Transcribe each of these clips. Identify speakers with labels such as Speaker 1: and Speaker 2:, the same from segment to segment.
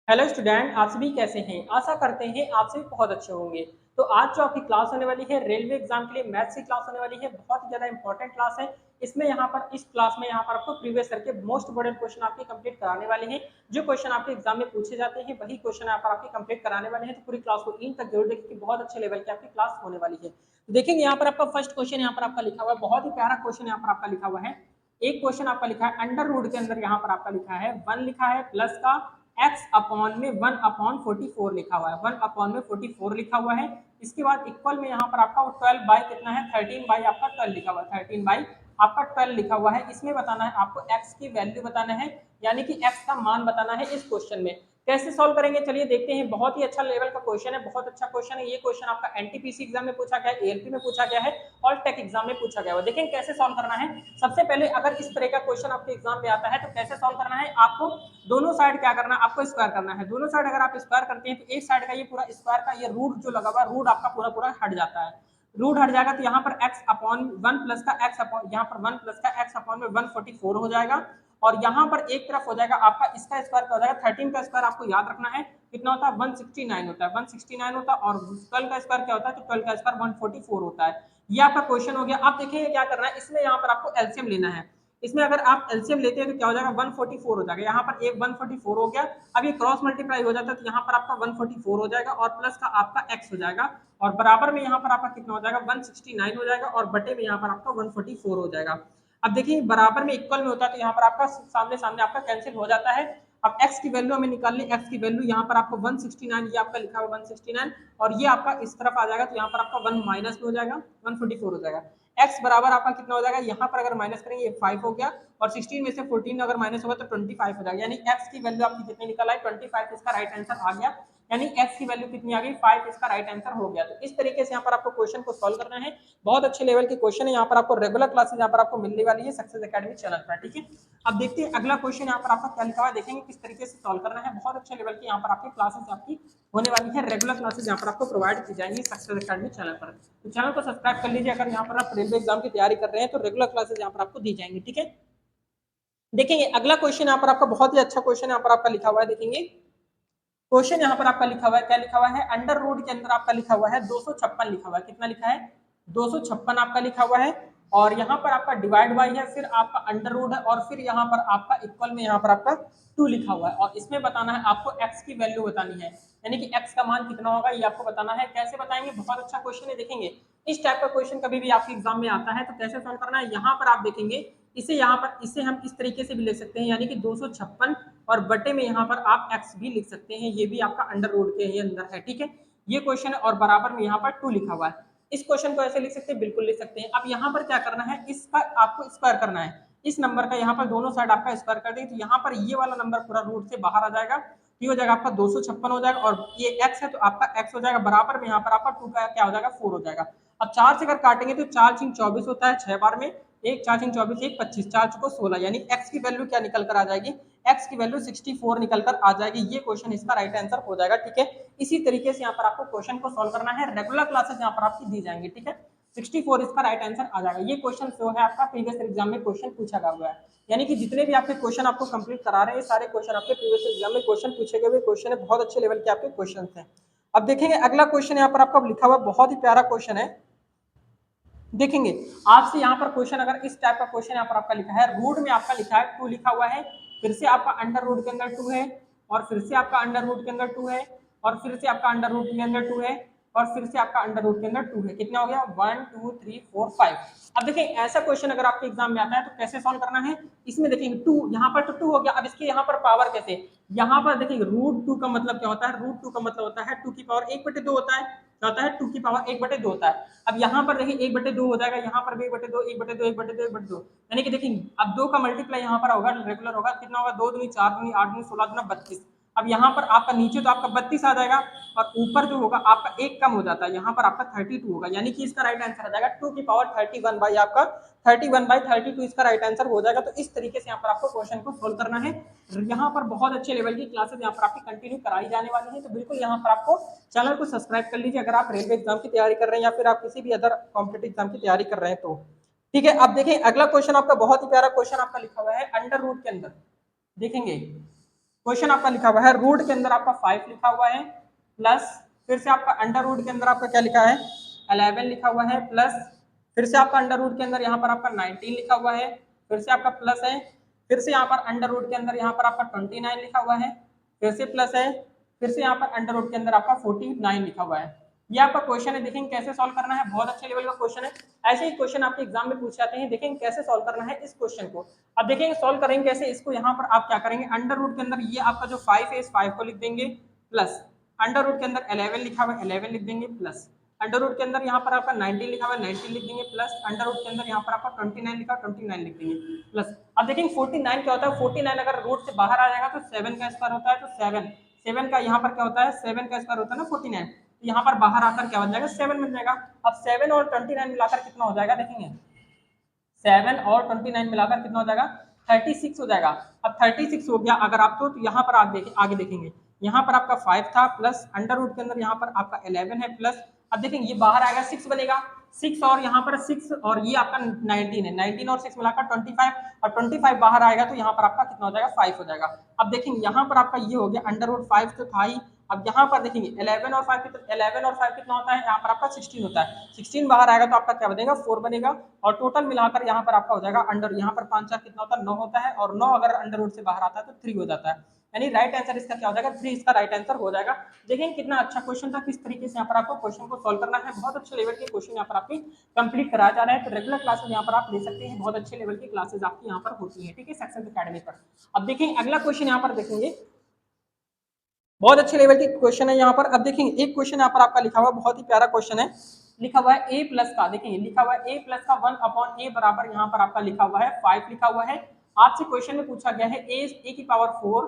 Speaker 1: Hello student, आप सभी कैसे हैं। आशा करते हैं आप सभी बहुत अच्छे होंगे। तो आज जो आपकी क्लास होने वाली है रेलवे एग्जाम के लिए मैथ्स की क्लास होने वाली है। बहुत ही ज़्यादा इंपॉर्टेंट क्लास है। इसमें यहाँ पर इस क्लास में यहाँ पर आपको प्रीवियस ईयर के मोस्ट इंपोर्टेंट क्वेश्चन आपके कंप्लीट कराने वाले हैं। जो क्वेश्चन आपके एग्जाम में पूछे जाते हैं वही क्वेश्चन यहाँ पर आपके कंप्लीट कराने वाले हैं। तो पूरी क्लास को इन तक जरूर देखिए कि बहुत अच्छे लेवल की आपकी क्लास होने वाली है। तो देखेंगे यहाँ पर आपका फर्स्ट क्वेश्चन यहाँ पर आपका लिखा हुआ है। बहुत ही प्यारा क्वेश्चन यहाँ पर आपका लिखा हुआ है। एक क्वेश्चन आपका लिखा है अंडर रूट के अंदर यहाँ पर आपका लिखा है 1 लिखा है प्लस का x अपॉन में 1 अपॉन 44 लिखा हुआ है। 1 अपॉन में 44 लिखा हुआ है। इसके बाद इक्वल में यहाँ पर आपका 12 बाई कितना है 13 बाई आपका 12 लिखा हुआ है। 13 बाई आपका 12 लिखा हुआ है। इसमें बताना है आपको x की वैल्यू बताना है, यानी कि x का मान बताना है इस क्वेश्चन में। कैसे सॉल्व करेंगे चलिए देखते हैं। बहुत ही अच्छा लेवल का क्वेश्चन है, बहुत अच्छा क्वेश्चन है। ये क्वेश्चन आपका एनटीपीसी एग्जाम में पूछा गया है, एएलपी में पूछा गया है और टेक एग्जाम में पूछा गया है। देखें कैसे सॉल्व करना है। सबसे पहले अगर इस तरह का क्वेश्चन आपके एग्जाम में आता है तो कैसे सॉल्व करना है। आपको दोनों साइड क्या करना है, आपको स्क्वायर करना है। दोनों साइड अगर आप स्क्वायर करते हैं तो एक साइड का ये पूरा स्क्वायर का ये रूट जो लगा हुआ रूट आपका पूरा पूरा हट जाता है। रूट हट जाएगा तो यहाँ पर x अपॉन 1 प्लस का x अपॉन यहाँ पर 1 प्लस का x अपॉन में 144 हो जाएगा। और यहाँ पर एक तरफ हो जाएगा आपका इसका स्क्वायर क्या हो जाएगा 13 का स्क्वायर आपको याद रखना है कितना होता है 169 होता है। 169 होता है और 12 का स्क्वायर क्या होता है तो 12 का स्क्वायर 144 होता है। ये आपका क्वेश्चन हो गया। आप देखिए क्या करना है, इसमें यहाँ पर आपको एलसीएम लेना है। इसमें अगर आप एलसीएम लेते हैं तो क्या हो जाएगा 144 हो जाएगा। यहाँ पर एक 144 हो गया। अब ये क्रॉस मल्टीप्लाई हो जाता है तो यहाँ पर आपका 144 हो जाएगा और प्लस का आपका x हो जाएगा और बराबर में यहाँ पर आपका कितना हो जाएगा 169 हो जाएगा और बटे में यहाँ पर आपका 144 हो जाएगा। अब देखिए बराबर में इक्वल में होता है तो यहाँ पर आपका सामने सामने आपका कैंसिल हो जाता है। अब x की वैल्यू हमें निकालनी, x की वैल्यू यहाँ पर आपको 169 ये आपका लिखा हुआ 169 और ये आपका इस तरफ आ जाएगा तो यहाँ पर आपका 1 माइनस में हो जाएगा 144 हो जाएगा। x बराबर आपका कितना हो जाएगा, यहाँ पर अगर माइनस करेंगे 5 हो गया और 16 में से 14 अगर माइनस होगा तो 25 हो जाएगा। यानी x की वैल्यू आपकी कितनी निकल आई 25, इसका राइट आंसर आ गया। यानी x की वैल्यू कितनी आ गई 5, इसका राइट आंसर हो गया। तो इस तरीके से यहाँ पर आपको क्वेश्चन को सॉल्व करना है। बहुत अच्छे लेवल के क्वेश्चन है। यहाँ पर आपको रेगुलर क्लासेस यहाँ पर आपको मिलने वाली है सक्सेस एकेडमी चैनल पर, ठीक है। अब देखते हैं अगला क्वेश्चन यहाँ पर आपका क्या लिखा हुआ है, देखेंगे किस तरीके से सॉल्व करना है। बहुत अच्छे लेवल की यहाँ पर आपकी क्लासेस आपकी होने वाली है। रेगुलर क्लासेस यहाँ पर आपको प्रोवाइड की जाएंगी सक्सेस एकेडमी चैनल पर। तो चैनल को सब्सक्राइब कर लीजिए अगर यहाँ पर आप रेलवे एग्जाम की तैयारी कर रहे हैं तो रेगुलर क्लासेस यहाँ पर आपको दी जाएंगी, ठीक है। देखेंगे अगला क्वेश्चन यहाँ पर आपका बहुत ही अच्छा क्वेश्चन यहाँ पर आपका लिखा हुआ है। देखेंगे क्वेश्चन यहाँ पर आपका लिखा हुआ है, क्या लिखा हुआ है अंडर रूट के अंदर आपका लिखा हुआ है 256 लिखा हुआ है। कितना लिखा है 256 आपका लिखा हुआ है और यहाँ पर आपका डिवाइड बाई है, फिर आपका अंडर रूट है और फिर यहाँ पर आपका इक्वल में यहाँ पर आपका 2 लिखा हुआ है और इसमें बताना है आपको x की वैल्यू बतानी है, यानी कि x का मान कितना होगा ये आपको बताना है। कैसे बताएंगे, बहुत अच्छा क्वेश्चन है। देखेंगे इस टाइप का क्वेश्चन कभी भी आपके एग्जाम में आता है तो कैसे सॉल्व करना है। यहाँ पर आप देखेंगे इसे यहाँ पर इसे हम इस तरीके से भी लिख सकते हैं, यानी कि 256 और बटे में यहाँ पर आप x भी लिख सकते हैं। ये भी आपका अंडर रूट के ही अंदर है, ठीक है। ये क्वेश्चन है और बराबर में यहाँ पर 2 लिखा हुआ है। इस क्वेश्चन को ऐसे लिख सकते हैं, बिल्कुल लिख सकते हैं। अब यहाँ पर क्या करना है, इसका आपको स्क्वायर करना है। इस नंबर का यहाँ पर दोनों साइड आपका स्क्वायर कर देंगे तो यहाँ पर ये वाला नंबर पूरा रूट से बाहर आ जाएगा। ये हो जाएगा आपका 256 हो जाएगा और ये x है तो आपका x हो जाएगा बराबर में यहाँ पर आपका 2 का क्या हो जाएगा 4 हो जाएगा। अब 4 से अगर काटेंगे तो 4 छींक 24 होता है 6 बार में, एक 4 छींक 24 एक 25, 4 चुको 16, यानी x की वैल्यू क्या निकल कर आ जाएगी, x की वैल्यू 64 निकल कर आ जाएगी। ये क्वेश्चन इसका राइट आंसर हो जाएगा, ठीक है। इसी तरीके से यहाँ पर आपको क्वेश्चन को सॉल्व करना है। रेगुलर क्लासेस यहाँ पर आपकी दी जाएंगी, ठीक है। 64 इसका राइट आंसर आ जाएगा। ये क्वेश्चन जो है आपका प्रीवियस एग्जाम में क्वेश्चन पूछा गया हुआ है, यानी कि जितने भी आपके क्वेश्चन आपको कंप्लीट करा रहे हैं सारे क्वेश्चन आपके प्रीवियस एग्जाम में क्वेश्चन पूछे गए हुए क्वेश्चन है। बहुत अच्छे लेवल के आपके क्वेश्चन हैं। अब देखेंगे अगला क्वेश्चन यहाँ पर आपका लिखा हुआ बहुत ही प्यारा क्वेश्चन है। देखेंगे आपसे यहाँ पर क्वेश्चन अगर इस टाइप का क्वेश्चन यहाँ पर आपका लिखा है, रूट में आपका लिखा है 2 लिखा हुआ है, फिर से आपका अंडर रूट के अंदर 2 है और फिर से आपका अंडर रूट के अंदर 2 है और फिर से आपका अंडर रूट के अंदर 2 है और फिर से आपका अंडर रूट के अंदर 2 है। कितना हो गया 1 2 3 4 5। अब देखिए ऐसा क्वेश्चन अगर आपके एग्जाम में आता है तो कैसे सॉल्व करना है। इसमें देखेंगे 2 यहाँ पर तो 2 हो गया। अब इसके यहाँ पर पावर कैसे, यहाँ पर देखिए रूट 2 का मतलब क्या होता है, रूट 2 का मतलब होता है 2 की पावर 1/2 होता है। क्या होता है 2 की पावर 1/2 होता है। अब यहाँ पर देखिए 1/2 हो जाएगा, यहाँ पर भी 1/2 1/2 1/2 1/2, यानी कि देखिए अब 2 का मल्टीप्लाई यहाँ पर होगा रेगुलर होगा, कितना होगा 2 दूनी 4 दूनी 8 दूनी 16 दूना 32। अब यहाँ पर आपका नीचे तो आपका 32 आ जाएगा और ऊपर जो होगा आपका एक कम हो जाता है, यहाँ पर आपका 32 होगा, यानी कि इसका राइट आंसर आ जाएगा 2 की पावर 31 बाई आपका 31/32 इसका राइट आंसर हो जाएगा। तो इस तरीके से यहाँ पर आपको क्वेश्चन को सोल्व करना है। यहाँ पर बहुत अच्छे लेवल की क्लासेस यहाँ पर आपकी कंटिन्यू कराई जाने वाली है, तो बिल्कुल यहाँ पर आपको चैनल को सब्सक्राइब कर लीजिए अगर आप रेलवे एग्जाम की तैयारी कर रहे हैं या फिर आप किसी भी अदर कॉम्पिटेटिव एग्जाम की तैयारी कर रहे हैं तो, ठीक है। अब देखें अगला क्वेश्चन आपका बहुत ही प्यारा क्वेश्चन आपका लिखा हुआ है अंडर रूट के अंदर। देखेंगे क्वेश्चन आपका लिखा हुआ है रूट के अंदर आपका 5 लिखा हुआ है प्लस फिर से आपका अंडर रूट के अंदर आपका क्या लिखा है 11 लिखा हुआ है प्लस फिर से आपका अंडर रूट के अंदर यहाँ पर आपका 19 लिखा हुआ है फिर से आपका प्लस है फिर से यहाँ पर अंडर रूट के अंदर यहाँ पर आपका 29 लिखा हुआ है फिर से प्लस है फिर से यहाँ पर अंडर रूट के अंदर आपका 49 लिखा हुआ है। ये आपका क्वेश्चन है, देखेंगे कैसे सॉल्व करना है, बहुत अच्छे लेवल का क्वेश्चन है। ऐसे ही क्वेश्चन आपके एग्जाम में पूछ जाते हैं, देखेंगे कैसे सॉल्व करना है इस क्वेश्चन को। अब देखेंगे सॉल्व करेंगे कैसे इसको। यहाँ पर आप क्या करेंगे, अंडर रूट के अंदर ये आपका जो 5 है इस 5 को लिख देंगे प्लस अंडर रूट के अंदर 11 लिखा हुआ है 11 लिख देंगे प्लस अंडर रूट के अंदर यहाँ पर आपका 19 लिखा हुआ है 19 लिख देंगे प्लस अंडर रूट के अंदर यहाँ पर आपका 29 लिखा 29 लिख देंगे प्लस। अब देखेंगे 49 क्या होता है, 49 अगर रूट से बाहर आ जाएगा तो 7 का स्क्वायर होता है, तो 7 का यहाँ पर क्या होता है 7 का स्क्वायर होता है ना 49, तो यहाँ पर बाहर आकर क्या बन जाएगा 7 बन जाएगा। अब 7 और 29 मिलाकर कितना हो जाएगा, देखेंगे 7 और 29 मिलाकर कितना हो जाएगा 36 हो जाएगा। अब 36 हो गया अगर आप तो यहाँ पर आगे देखेंगे यहाँ पर आपका 5 था प्लस अंडर रूट के अंदर यहाँ पर आपका 11 है प्लस, अब देखेंगे ये बाहर आएगा 6 बनेगा 6 और यहाँ पर 6 और ये आपका 19 है 19 और 6 मिलाकर 25 और 25 बाहर आएगा तो यहाँ पर आपका कितना हो जाएगा 5 हो जाएगा। अब देखेंगे यहाँ पर आपका ये हो गया अंडर रूट 5 तो था ही। अब यहाँ पर देखेंगे 11 और 5 कितना होता है, यहाँ पर आपका 16 होता है, 16 बाहर आएगा तो आपका क्या बनेगा 4 बनेगा और टोटल मिलाकर यहाँ पर आपका हो जाएगा अंडर यहाँ पर 5 4 कितना होता है 9 होता है और 9 अगर अंडर रूट से बाहर आता है तो 3 हो जाता है, यानी राइट आंसर इसका क्या हो जाएगा 3 इसका राइट आंसर हो जाएगा। देखिए कितना अच्छा क्वेश्चन था, किस तरीके से यहाँ पर आपको क्वेश्चन को सॉल्व करना है, बहुत अच्छे लेवल के क्वेश्चन यहाँ पर आपकी कंप्लीट कराया जा रहा है। तो रेगुलर क्लासेस यहाँ पर आप ले सकते हैं, बहुत अच्छे लेवल की क्लासेस आपकी यहाँ पर होती है, ठीक है, सक्सेस एकेडमी पर। अब देखेंगे अगला क्वेश्चन यहाँ पर देखेंगे, बहुत अच्छे लेवल की क्वेश्चन है यहाँ पर। अब देखेंगे एक क्वेश्चन यहाँ पर आपका लिखा हुआ बहुत ही प्यारा क्वेश्चन है, लिखा हुआ है a प्लस का, देखेंगे लिखा हुआ है a प्लस का 1/a बराबर यहाँ पर आपका लिखा हुआ है 5 लिखा हुआ है। आपसे क्वेश्चन में पूछा गया है a की पावर 4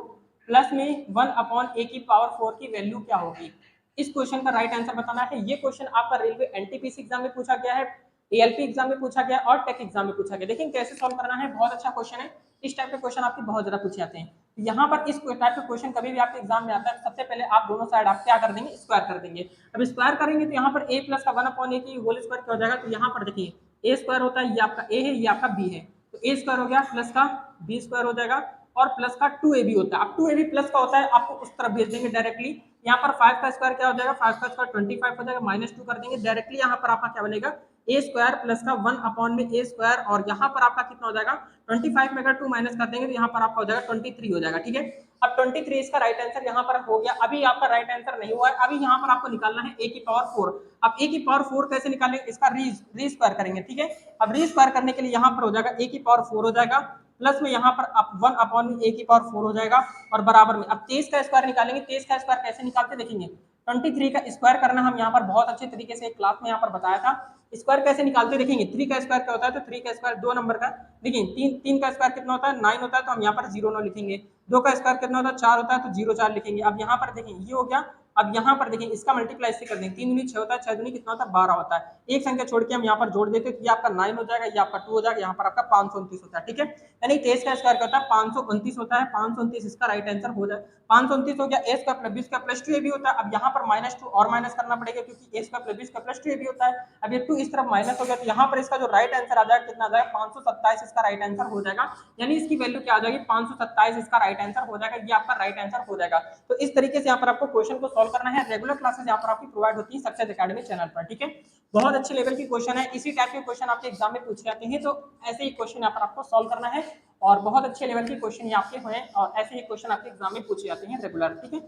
Speaker 1: प्लस में 1/a की पावर 4 की वैल्यू क्या होगी। इस क्वेश्चन का राइट आंसर बताना है। ये क्वेश्चन आपका रेलवे एनटीपीसी एग्जाम में पूछा गया है, एएलपी एग्जाम में पूछा गया और टेक एग्जाम में पूछा गया। देखिए कैसे सॉल्व करना है, बहुत अच्छा क्वेश्चन है। इस टाइप के क्वेश्चन आपके बहुत ज्यादा पूछे जाते हैं। यहाँ पर इस टाइप के क्वेश्चन कभी भी आपके एग्जाम में आता है, सबसे पहले आप दोनों साइड आप क्या कर देंगे स्क्वायर कर देंगे। अब स्क्वायर करेंगे तो यहाँ पर a प्लस का 1/a की होल स्क्वायर क्या हो जाएगा, तो यहाँ पर देखिए a स्क्वायर होता है, ये आपका a है ये आपका b है, तो a स्क्वायर हो गया प्लस का b स्क्वायर हो जाएगा और प्लस का 2ab होता है। अब 2ab प्लस का होता है, आपको उस तरफ भेज देंगे डायरेक्टली। यहाँ पर 5 का स्क्वायर क्या हो जाएगा, 5 का स्क्वायर 25 हो जाएगा, -2 कर देंगे डायरेक्टली। यहाँ पर आपका क्या बनेगा a स्क्वायर प्लस का 1 में a स्क्वायर और यहाँ पर आपका कितना हो जाएगा 25 में अगर 2 माइनस कर देंगे तो यहाँ पर आपका हो जाएगा 23 हो जाएगा, ठीक है। अब 23 इसका राइट आंसर यहाँ पर हो गया। अभी आपका राइट आंसर नहीं हुआ है, अभी यहाँ पर आपको निकालना है a की पावर 4। अब a की पावर 4 कैसे निकालेंगे, इसका री स्क्वायर करेंगे, ठीक है। अब री स्क्वायर करने के लिए यहाँ पर हो जाएगा a की पावर 4 हो जाएगा प्लस में यहाँ पर 1/a की पावर 4 हो जाएगा और बराबर में अब 23 का स्क्वायर निकालेंगे। 23 का स्क्वायर कैसे निकालते देखेंगे, 23 का स्क्वायर करना हम यहाँ पर बहुत अच्छे तरीके से क्लास में यहाँ पर बताया था। स्क्वायर कैसे निकालते देखेंगे, 3 का स्क्वायर क्या होता है, तो 3 का स्क्वायर 2 नंबर का, देखिए 3 का स्क्वायर कितना होता है 9 होता है, तो हम यहाँ पर 0 9 लिखेंगे। 2 का स्क्वायर कितना होता है 4 होता है, तो 0 4 लिखेंगे। अब यहाँ पर देखिए ये हो गया। अब यहाँ पर देखिए इसका मल्टीप्लाई इससे कर देंगे, 3 दूनी 6 होता है, 6 दूनी कितना होता है 12 होता है। एक संख्या छोड़ के हम यहाँ पर जोड़ देते हैं, तो ये आपका 9 हो जाएगा, ये आपका 2 हो जाएगा, यहाँ पर आपका 529 होता है, ठीक है। यानी 23 का स्क्वायर होता है 529 होता है, 529 इसका राइट आंसर हो जाए। 529 हो गया, a square plus b square plus 2ab होता है। अब यहाँ पर -2 और माइनस करना पड़ेगा क्योंकि a square plus b square plus 2ab होता है। अब ये 2 इस तरफ माइनस हो गया, तो यहाँ पर इसका जो राइट आंसर आ जाएगा कितना आ जाएगा 527 इसका राइट आंसर हो जाएगा, यानी इसकी वैल्यू क्या आ जाएगी 527 इसका राइट आंसर हो जाएगा, ये आपका राइट आंसर हो जाएगा। तो इस तरीके से यहाँ पर आपको क्वेश्चन को सॉल्व करना है। रेगुलर क्लासेस यहाँ पर आपकी प्रोवाइड होती है सक्सेस एकेडमी चैनल पर, ठीक है। बहुत अच्छे लेवल की क्वेश्चन है, इसी टाइप के क्वेश्चन आपके एग्जाम में पूछे जाते हैं, तो ऐसे ही क्वेश्चन यहाँ पर आपको सॉल्व करना है और बहुत अच्छे लेवल के क्वेश्चन आपके हुए और ऐसे ही क्वेश्चन आपके एग्जाम में पूछे जाते हैं रेगुलर, ठीक है।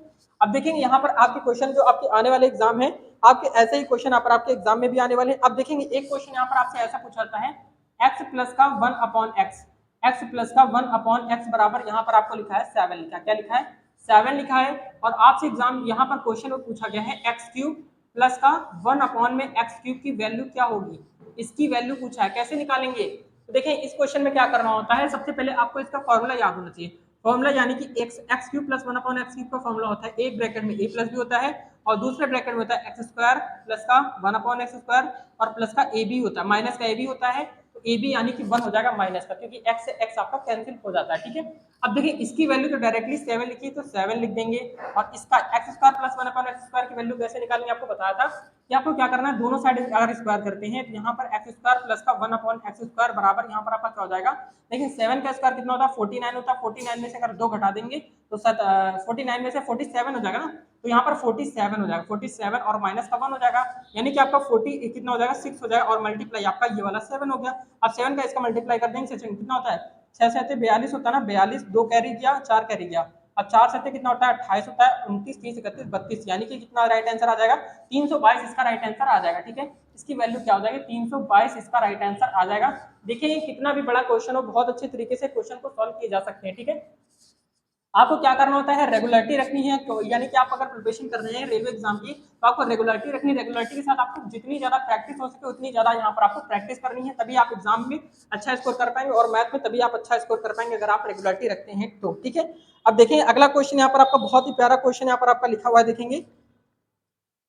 Speaker 1: अब देखेंगे यहाँ पर आपके क्वेश्चन जो आपके आने वाले एग्जाम है, आपके ऐसे ही क्वेश्चन यहाँ पर आपके एग्जाम में भी आने वाले हैं। अब देखेंगे एक क्वेश्चन यहाँ पर आपसे ऐसा पूछा जाता है x प्लस का 1/x, x प्लस का 1/x बराबर यहाँ पर आपको लिखा है 7 लिखा है, क्या लिखा है 7 लिखा है। और आपसे एग्जाम यहाँ पर क्वेश्चन में पूछा गया है x क्यूब प्लस का 1 में x क्यूब की वैल्यू क्या होगी, इसकी वैल्यू पूछा है, कैसे निकालेंगे। तो देखिए इस क्वेश्चन में क्या करना होता है, सबसे पहले आपको इसका फॉर्मूला याद होना चाहिए। फॉर्मूला यानी कि x cube plus 1/x cube का फॉर्मूला होता है, एक ब्रैकेट में a प्लस भी होता है और दूसरे ब्रैकेट में होता है x स्क्वायर प्लस का 1/x स्क्वायर और प्लस का a भी होता है, माइनस का a भी होता है। तो a भी यानी कि 1 हो जाएगा माइनस का, क्योंकि x से x आपका कैंसिल हो जाता है, ठीक है। अब देखिए इसकी वैल्यू तो डायरेक्टली 7 लिखी तो 7 लिख देंगे और इसका x square plus 1/x square की वैल्यू कैसे निकालेंगे आपको बताया था कि आपको क्या करना है, दोनों साइड अगर स्क्वायर करते हैं तो यहाँ पर x स्क्वायर प्लस का 1/x स्क्वायर बराबर यहाँ पर आपका क्या हो जाएगा, देखिए 7 का स्क्वायर कितना होता है 49 होता है, 49 में से अगर 2 घटा देंगे तो 49 में से 47 हो जाएगा ना, तो यहाँ पर 47 हो जाएगा, 47 और माइनस का 1 हो जाएगा, यानी कि आपका 40 कितना हो जाएगा 6 हो जाएगा, और मल्टीप्लाई आपका ये वाला 7 हो गया। अब 7 का इसका मल्टीप्लाई कर देंगे, कितना होता है 6 7 42 होता है ना, 42, 2 कैरी गया 4 कैरी गया, अब 4 7 कितना होता है 28 होता है, 29 30 31 32, यानी कि कितना राइट आंसर आ जाएगा 322 इसका राइट आंसर आ जाएगा। ठीक है, इसकी वैल्यू क्या हो जाएगी 322 इसका राइट आंसर आ जाएगा। देखिए कितना भी बड़ा क्वेश्चन हो बहुत अच्छे तरीके से क्वेश्चन को सॉल्व किए जा सकते हैं। ठीक है, आपको क्या करना होता है रेगुलरिटी रखनी है, तो यानी कि आप अगर प्रिपरेशन कर रहे हैं रेलवे एग्जाम की तो आपको रेगुलरिटी रखनी है, रेगुलरिटी के साथ आपको जितनी ज्यादा प्रैक्टिस हो सके उतनी ज्यादा यहाँ पर आपको प्रैक्टिस करनी है, तभी आप एग्जाम में अच्छा स्कोर कर पाएंगे और मैथ में तभी आप अच्छा स्कोर कर पाएंगे अगर आप रेगुलरिटी रखते हैं तो। ठीक है, अब देखें अगला क्वेश्चन यहाँ पर आपका बहुत ही प्यारा क्वेश्चन यहाँ पर आपका लिखा हुआ है, देखेंगे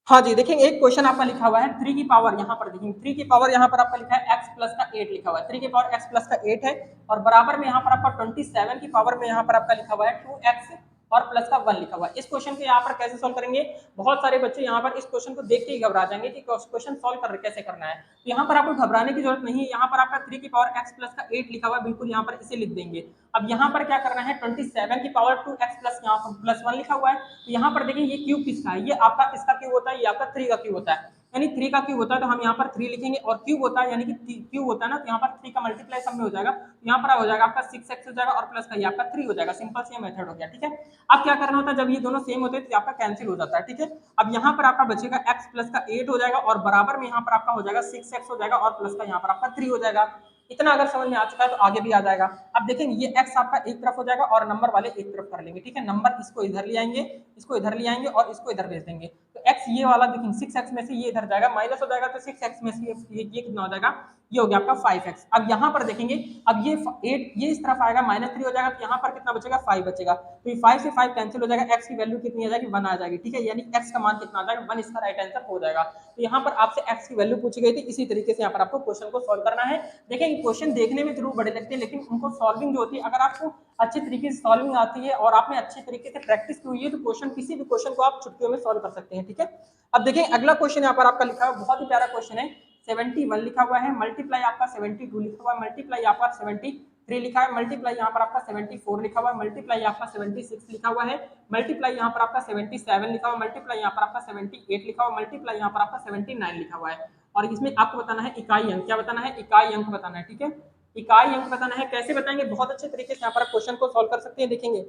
Speaker 1: हाँ जी, देखेंगे एक क्वेश्चन आपका लिखा हुआ है 3 की पावर, यहाँ पर देखेंगे 3 की पावर यहाँ पर आपका लिखा है x प्लस का 8 लिखा हुआ है, 3 की पावर x प्लस का 8 है, और बराबर में यहाँ पर आपका 27 की पावर में यहाँ पर आपका लिखा हुआ है 2x और प्लस का 1 लिखा हुआ है। इस क्वेश्चन को यहाँ पर कैसे सॉल्व करेंगे, बहुत सारे बच्चे यहाँ पर इस क्वेश्चन को देख के ही घबरा जाएंगे कि क्वेश्चन सॉल्व कर कैसे करना है, तो यहाँ पर आपको घबराने की जरूरत नहीं है। यहाँ पर आपका 3 की पावर x प्लस का 8 लिखा हुआ है, बिल्कुल यहाँ पर इसे लिख देंगे। अब यहाँ पर क्या करना है 27 की पावर 2x प्लस यहाँ पर प्लस 1 लिखा हुआ है, तो यहाँ पर देखिए ये क्यूब किसका है, ये आपका इसका क्यूब होता है, ये आपका 3 का क्यूब होता है, यानी 3 का क्यूब होता है तो हम यहाँ पर 3 लिखेंगे, और क्यूब होता है यानी कि क्यूब होता है ना, तो यहाँ पर 3 का मल्टीप्लाई सब में हो जाएगा, तो यहाँ पर हो जाएगा आपका 6x हो जाएगा और प्लस का ये आपका 3 हो जाएगा, सिंपल सी मेथड हो गया। ठीक है, अब क्या करना होता है जब ये दोनों सेम होते हैं तो आपका कैंसिल हो जाता है। ठीक है, अब यहाँ पर आपका बचेगा x प्लस का 8 हो जाएगा और बराबर में यहाँ पर आपका हो जाएगा 6x हो जाएगा और प्लस का यहाँ पर आपका 3 हो जाएगा। इतना अगर समझ में आ चुका है तो आगे भी आ जाएगा। अब देखेंगे ये x आपका एक तरफ हो जाएगा और नंबर वाले एक तरफ कर लेंगे। ठीक है, नंबर इसको इधर ले आएंगे, इसको इधर ले आएंगे और इसको इधर भेज देंगे, तो x ये वाला देखेंगे 6x में से ये इधर जाएगा माइनस हो जाएगा, तो 6x में से ये कितना हो जाएगा, ये हो गया आपका 5x। अब यहाँ पर देखेंगे अब ये 8 ये इस तरफ आएगा -3 हो जाएगा, तो यहाँ पर कितना बचेगा 5 बचेगा, तो ये 5 से 5 कैंसिल हो जाएगा, x की वैल्यू कितनी आ जाएगी 1 आ जाएगी। ठीक है, यानी x का मान कितना आ जाएगा 1, इसका राइट आंसर हो जाएगा। तो यहाँ पर आपसे x की वैल्यू पूछी गई थी, इसी तरीके से यहाँ पर आपको क्वेश्चन को सॉल्व करना है। देखिए क्वेश्चन देखने में जरूर बड़े लगते हैं लेकिन उनको सॉल्विंग जो होती है अगर आपको अच्छे तरीके से सॉल्विंग आती है और आपने अच्छे तरीके से प्रैक्टिस की हुई है तो क्वेश्चन किसी भी क्वेश्चन को आप चुटकियों में सॉल्व कर सकते हैं। ठीक है, अब देखिए अगला क्वेश्चन यहाँ पर आपका लिखा है, बहुत ही प्यारा क्वेश्चन है, 71 लिखा हुआ है, मल्टीप्लाई आपका 72 लिखा हुआ है, मल्टीप्लाई आपका 73 लिखा है, मल्टीप्लाई यहाँ पर आपका 74 लिखा हुआ है, मल्टीप्लाई आपका 76 लिखा हुआ है, मल्टीप्लाई यहाँ पर आपका 77 लिखा हुआ है, मल्टीप्लाई यहाँ पर आपका 78 लिखा हुआ है, मल्टीप्लाई यहाँ पर आपका 79 लिखा हुआ है, और इसमें आपको बताना है इकाई अंक, क्या बताना है इकाई अंक बताना है। ठीक है, इकाई अंक बताना है, कैसे बताएंगे बहुत अच्छे तरीके से यहाँ पर क्वेश्चन को सॉल्व कर सकते हैं। देखेंगे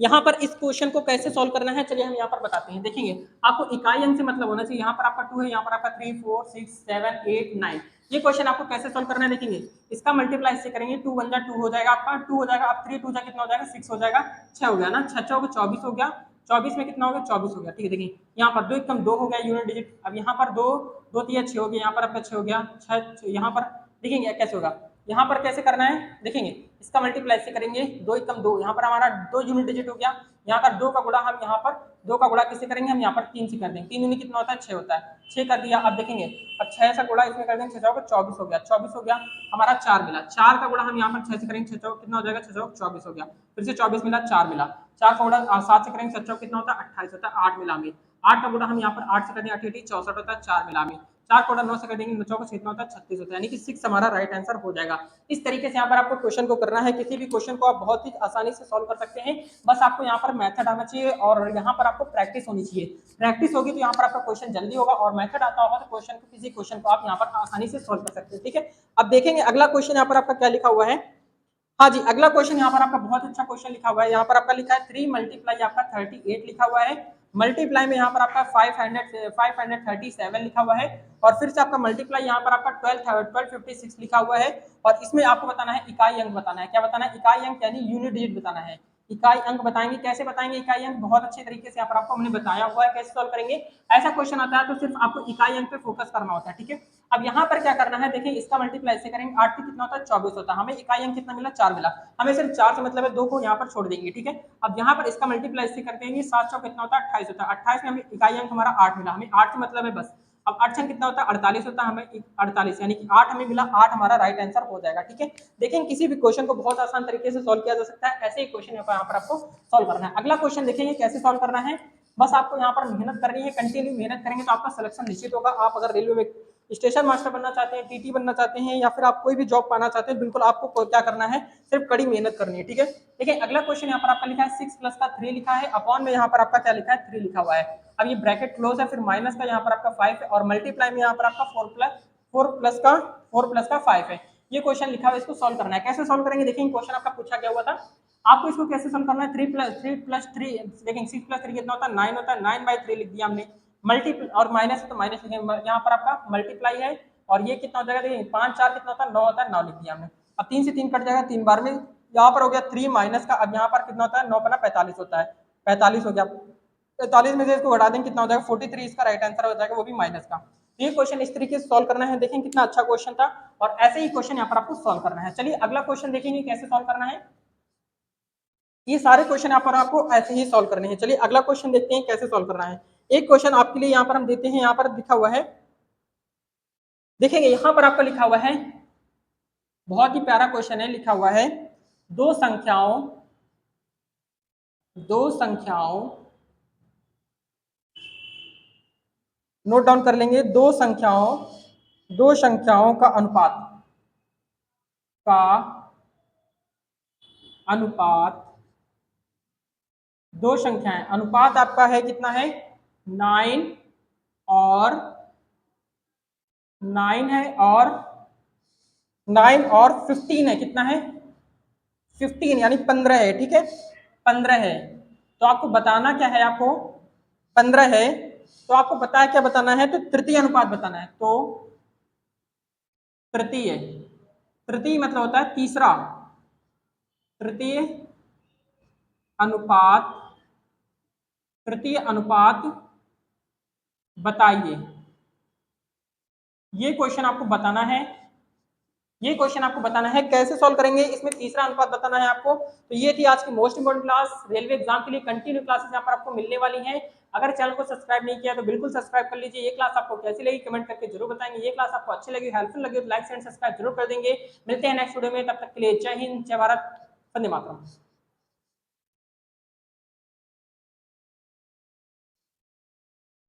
Speaker 1: यहाँ पर इस क्वेश्चन को कैसे सॉल्व करना है, चलिए हम यहाँ पर बताते हैं। देखेंगे आपको इकाई अंक से मतलब होना चाहिए, यहाँ पर आपका 2 है, यहाँ पर आपका 3 4 6 7 8 9, ये क्वेश्चन आपको कैसे सॉल्व करना है। देखेंगे इसका मल्टीप्लाई इससे करेंगे, 2 1 जा 2 हो जाएगा आपका 2 हो जाएगा, अब 3 2 जा कितना हो जाएगा 6 हो जाएगा, 6 हो गया ना, 6 6 24 हो गया, 24 में कितना हो गया 24 हो गया। ठीक है, देखिए यहाँ पर 2 1 2 हो गया यूनिट डिजिट, अब यहाँ पर 2 2 3 6 हो गया, यहाँ पर आपका 6 हो गया 6, यहाँ पर देखेंगे कैसे होगा, यहाँ पर कैसे करना है देखेंगे इसका मल्टीप्लाई से करेंगे, 2 1 2, यहाँ पर हमारा 2 यूनिट डिजिट हो गया, यहाँ पर 2 का गुणा हम यहाँ पर 2 का गुणा किससे करेंगे, हम यहाँ पर 3 से कर देंगे, 3 यूनिट कितना होता है 6 होता है, 6 कर दिया। अब देखेंगे अब 6 से गुणा इसमें कर देंगे 6 होगा 24 हो गया, 24 हो गया, हमारा 4 मिला, 4 का गुणा हम यहाँ पर 6 से करेंगे 6 कितना हो जाएगा 6 24 हो गया, फिर से 24 मिला 4 मिला, 4 का गुणा 7 से करेंगे 6 कितना होता है 28 होता है, 8 मिला हमें, 8 का गुणा हम यहाँ पर 8 से कर देंगे 8 64 होता है, 4 मिला हमें, 4 को 9 से कर देंगे 9 कितना होता है 36 होता है, यानी कि 6 हमारा राइट आंसर हो जाएगा। इस तरीके से यहाँ पर आपको क्वेश्चन को करना है, किसी भी क्वेश्चन को आप बहुत ही आसानी से सॉल्व कर सकते हैं, बस आपको यहाँ पर मेथड आना चाहिए और यहाँ पर आपको प्रैक्टिस होनी चाहिए, प्रैक्टिस होगी तो यहाँ पर आपका क्वेश्चन जल्दी होगा और मेथड आता होगा तो क्वेश्चन को किसी क्वेश्चन को आप यहाँ पर आसानी से सॉल्व कर सकते हैं। ठीक है, अब देखेंगे अगला क्वेश्चन यहाँ पर आपका क्या लिखा हुआ है। हाँ जी, अगला क्वेश्चन यहाँ पर आपका बहुत अच्छा क्वेश्चन लिखा हुआ है, यहाँ पर आपका लिखा है 3 मल्टीप्लाई आपका 38 लिखा हुआ है, मल्टीप्लाई में यहाँ पर आपका 537 लिखा हुआ है, और फिर से आपका मल्टीप्लाई यहाँ पर आपका 1256 लिखा हुआ है, और इसमें आपको बताना है इकाई अंक बताना है, क्या बताना है इकाई अंक यानी यूनिट डिजिट बताना है। इकाई अंक बताएंगे, कैसे बताएंगे इकाई अंक, बहुत अच्छे तरीके से यहाँ पर आपको हमने बताया हुआ है कैसे सॉल्व करेंगे। ऐसा क्वेश्चन आता है तो सिर्फ आपको इकाई अंक पे फोकस करना होता है। ठीक है, अब यहाँ पर क्या करना है, देखिए इसका मल्टीप्लाई से करेंगे 8 की कितना होता है 24 होता है, हमें इकाई अंक कितना मिला 4 मिला, हमें सिर्फ 4 से मतलब है 2 को यहाँ पर छोड़ देंगे। ठीक है, अब यहाँ पर इसका मल्टीप्लाई से कर देंगे 7 चौक कितना होता है 28 होता है, 28 में हमें इकाई अंक हमारा 8 मिला, हमें 8 से मतलब है बस, अब 8 छंग कितना होता है 48 होता है, हमें 48 यानी कि 8 हमें मिला, 8 हमारा राइट आंसर हो जाएगा। ठीक है, देखें किसी भी क्वेश्चन को बहुत आसान तरीके से सॉल्व किया जा सकता है, ऐसे ही क्वेश्चन यहाँ पर आपको सॉल्व करना है। अगला क्वेश्चन देखेंगे कैसे सॉल्व करना है, बस आपको यहाँ पर मेहनत करनी है, कंटिन्यू मेहनत करेंगे तो आपका सिलेक्शन निश्चित होगा। आप अगर रेलवे में स्टेशन मास्टर बनना चाहते हैं, टीटी बनना चाहते हैं, या फिर आप कोई भी जॉब पाना चाहते हैं, बिल्कुल आपको क्या करना है, सिर्फ कड़ी मेहनत करनी है। ठीक है, देखिए अगला क्वेश्चन यहाँ पर आपका लिखा है 6 प्लस का 3 लिखा है, अपॉन में यहाँ पर आपका क्या लिखा है 3 लिखा हुआ है। अब ये ब्रैकेट क्लोज है, फिर माइनस का यहाँ पर आपका 5 है, और मल्टीप्लाई में यहाँ पर आपका 4 प्लस का 5 है। ये क्वेश्चन लिखा हुआ है, इसको सॉल्व करना है। कैसे सॉल्व करेंगे, देखिए क्वेश्चन आपका पूछा क्या हुआ था, आपको इसको कैसे सॉल्व करना है, 3 प्लस 3, देखिए 6 प्लस 3 कितना होता है 9 होता है, 9/3 लिख दिया हमने, मल्टीप्लाई और माइनस है तो माइनस लिखेंगे, यहाँ पर आपका मल्टीप्लाई है, और ये कितना हो जाएगा, देखिए 5 4 कितना होता है 9 होता है, 9 लिख दिया हमने। अब 3 से 3 कट जाएगा 3 बार में, यहाँ पर हो गया 3 माइनस का, अब यहाँ पर कितना होता है 9 पना 45 होता है, 45 हो गया, 45 में से इसको घटा देंगे कितना हो जाएगा 43, इसका राइट आंसर हो जाएगा, वो भी माइनस का। तो ये क्वेश्चन इस तरीके से सॉल्व करना है, देखें कितना अच्छा क्वेश्चन था, और ऐसे ही क्वेश्चन यहाँ पर आपको सॉल्व करना है। चलिए अगला क्वेश्चन देखेंगे कैसे सॉल्व करना है, ये सारे क्वेश्चन यहाँ पर आपको ऐसे ही सॉल्व करने हैं। चलिए अगला क्वेश्चन देखते हैं कैसे सॉल्व करना है। एक क्वेश्चन आपके लिए यहाँ पर हम देते हैं, यहाँ पर लिखा हुआ है, देखेंगे यहाँ पर आपका लिखा हुआ है, बहुत ही प्यारा क्वेश्चन है, लिखा हुआ है दो संख्याओं नोट डाउन कर लेंगे, दो संख्याओं का अनुपात, दो संख्याएं, अनुपात आपका है कितना है 9 और 9 है, और 9 और 15 है, कितना है 15 यानी 15 है। ठीक है, 15 है, तो आपको बताना क्या है, आपको 15 है तो आपको पता है क्या बताना है, तो तृतीय अनुपात बताना है। तो तृतीय तृतीय मतलब होता है तीसरा, तृतीय अनुपात, तृतीय अनुपात बताइए, ये क्वेश्चन आपको बताना है, ये क्वेश्चन आपको बताना है। कैसे सॉल्व करेंगे, इसमें तीसरा अनुपात बताना है आपको। तो ये थी आज की most important class, railway exam के लिए कंटिन्यू क्लासेस यहाँ पर आपको मिलने वाली हैं। अगर चैनल को सब्सक्राइब नहीं किया तो बिल्कुल सब्सक्राइब कर लीजिए। ये क्लास आपको कैसी लगी कमेंट करके जरूर बताएंगे, ये क्लास आपको अच्छी लगी, हेल्पफुल लगी तो लाइक एंड सब्सक्राइब जरूर कर देंगे। मिलते हैं नेक्स्ट वीडियो में, तब तक के लिए जय हिंद, जय भारत, वंदे मातरम।